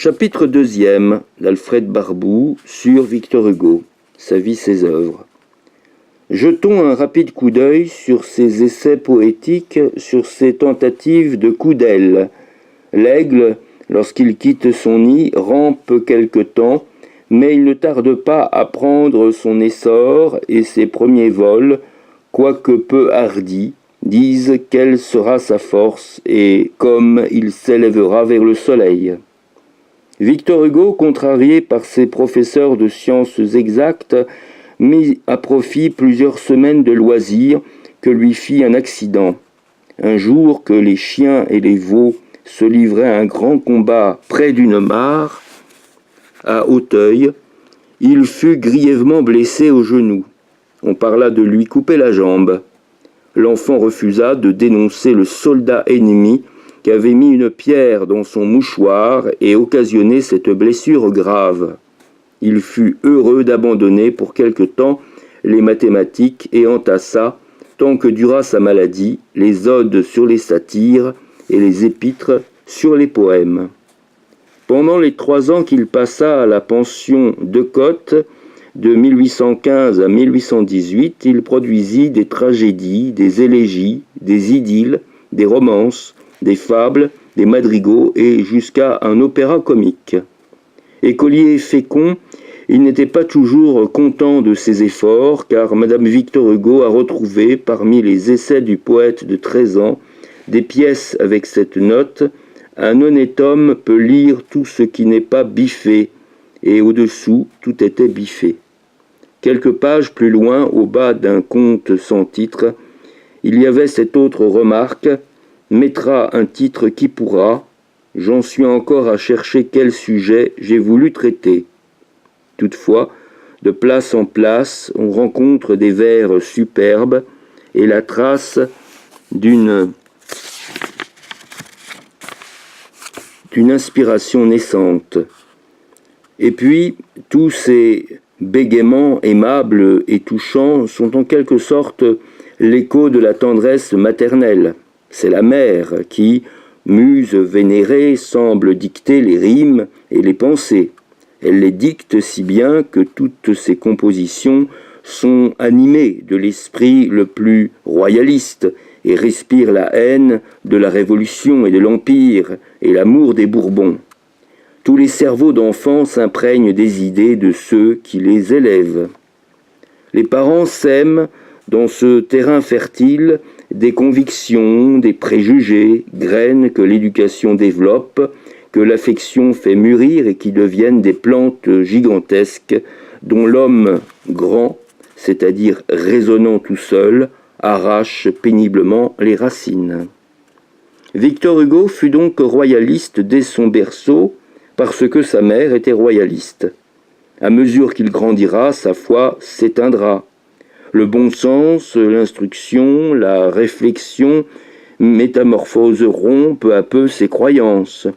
Chapitre 2 d'Alfred Barboux sur Victor Hugo, sa vie, ses œuvres. Jetons un rapide coup d'œil sur ses essais poétiques, sur ses tentatives de coup d'aile. L'aigle, lorsqu'il quitte son nid, rampe quelque temps, mais il ne tarde pas à prendre son essor et ses premiers vols, quoique peu hardis, disent quelle sera sa force et comme il s'élèvera vers le soleil. Victor Hugo, contrarié par ses professeurs de sciences exactes, mit à profit plusieurs semaines de loisirs que lui fit un accident. Un jour que les chiens et les veaux se livraient à un grand combat près d'une mare, à Auteuil, il fut grièvement blessé au genou. On parla de lui couper la jambe. L'enfant refusa de dénoncer le soldat ennemi qui avait mis une pierre dans son mouchoir et occasionné cette blessure grave. Il fut heureux d'abandonner pour quelque temps les mathématiques et entassa, tant que dura sa maladie, les odes sur les satires et les épîtres sur les poèmes. Pendant les 3 ans qu'il passa à la pension de Cotte, de 1815 à 1818, il produisit des tragédies, des élégies, des idylles, des romances, des fables, des madrigaux et jusqu'à un opéra comique. Écolier fécond, il n'était pas toujours content de ses efforts, car Madame Victor Hugo a retrouvé, parmi les essais du poète de 13 ans, des pièces avec cette note « Un honnête homme peut lire tout ce qui n'est pas biffé », et au-dessous, tout était biffé. Quelques pages plus loin, au bas d'un conte sans titre, il y avait cette autre remarque « Mettra un titre qui pourra, j'en suis encore à chercher quel sujet j'ai voulu traiter. » Toutefois, de place en place, on rencontre des vers superbes et la trace d'une inspiration naissante. Et puis, tous ces bégaiements aimables et touchants sont en quelque sorte l'écho de la tendresse maternelle. C'est la mère qui, muse vénérée, semble dicter les rimes et les pensées. Elle les dicte si bien que toutes ses compositions sont animées de l'esprit le plus royaliste et respirent la haine de la Révolution et de l'Empire et l'amour des Bourbons. Tous les cerveaux d'enfants s'imprègnent des idées de ceux qui les élèvent. Les parents sèment dans ce terrain fertile des convictions, des préjugés, graines que l'éducation développe, que l'affection fait mûrir et qui deviennent des plantes gigantesques dont l'homme grand, c'est-à-dire raisonnant tout seul, arrache péniblement les racines. Victor Hugo fut donc royaliste dès son berceau parce que sa mère était royaliste. À mesure qu'il grandira, sa foi s'éteindra. Le bon sens, l'instruction, la réflexion métamorphoseront peu à peu ses croyances.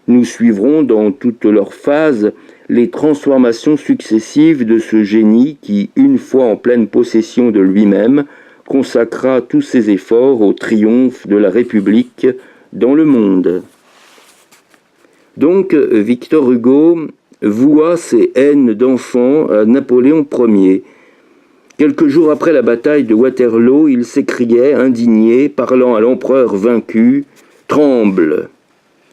Nous suivrons dans toutes leurs phases les transformations successives de ce génie qui, une fois en pleine possession de lui-même, consacra tous ses efforts au triomphe de la République dans le monde. Donc, Victor Hugo voua ses haines d'enfant à Napoléon Ier. Quelques jours après la bataille de Waterloo, il s'écriait, indigné, parlant à l'empereur vaincu, « Tremble !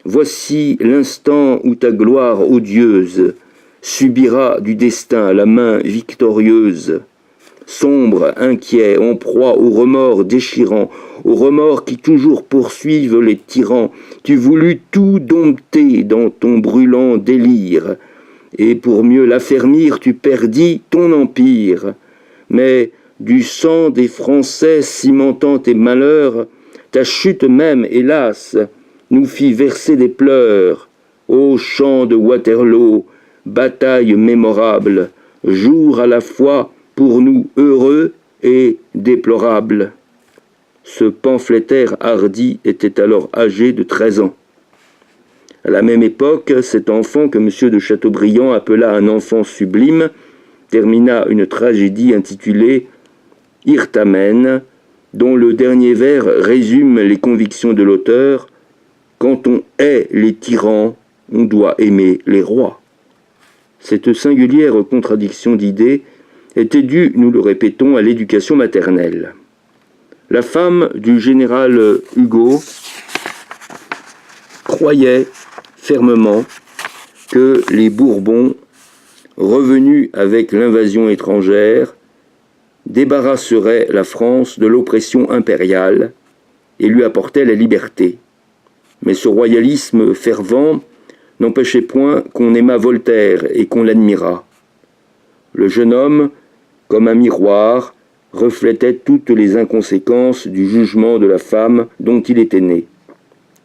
Voici l'instant où ta gloire odieuse subira du destin la main victorieuse. Sombre, inquiet, en proie aux remords déchirants, aux remords qui toujours poursuivent les tyrans, tu voulus tout dompter dans ton brûlant délire, et pour mieux l'affermir, tu perdis ton empire. Mais du sang des Français cimentant tes malheurs, ta chute même, hélas, nous fit verser des pleurs. Ô champ de Waterloo, bataille mémorable, jour à la fois pour nous heureux et déplorable. » Ce pamphlétaire hardi était alors âgé de 13 ans. À la même époque, cet enfant que M. de Chateaubriand appela un enfant sublime termina une tragédie intitulée « Irtamen », dont le dernier vers résume les convictions de l'auteur. « Quand on hait les tyrans, on doit aimer les rois. Cette singulière contradiction d'idées était due, nous le répétons, à l'éducation maternelle. La femme du général Hugo croyait fermement que les Bourbons, revenus avec l'invasion étrangère, débarrasseraient la France de l'oppression impériale et lui apportaient la liberté. Mais ce royalisme fervent n'empêchait point qu'on aimât Voltaire et qu'on l'admirât. Le jeune homme, comme un miroir, reflétait toutes les inconséquences du jugement de la femme dont il était né.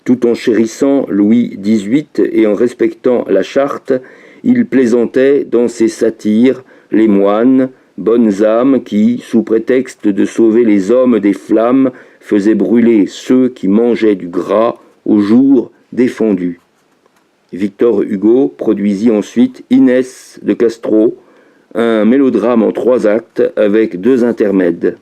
Tout en chérissant Louis XVIII et en respectant la charte, il plaisantait dans ses satires les moines, bonnes âmes qui, sous prétexte de sauver les hommes des flammes, faisaient brûler ceux qui mangeaient du gras au jour défendu. Victor Hugo produisit ensuite Inès de Castro, un mélodrame en 3 actes avec 2 intermèdes.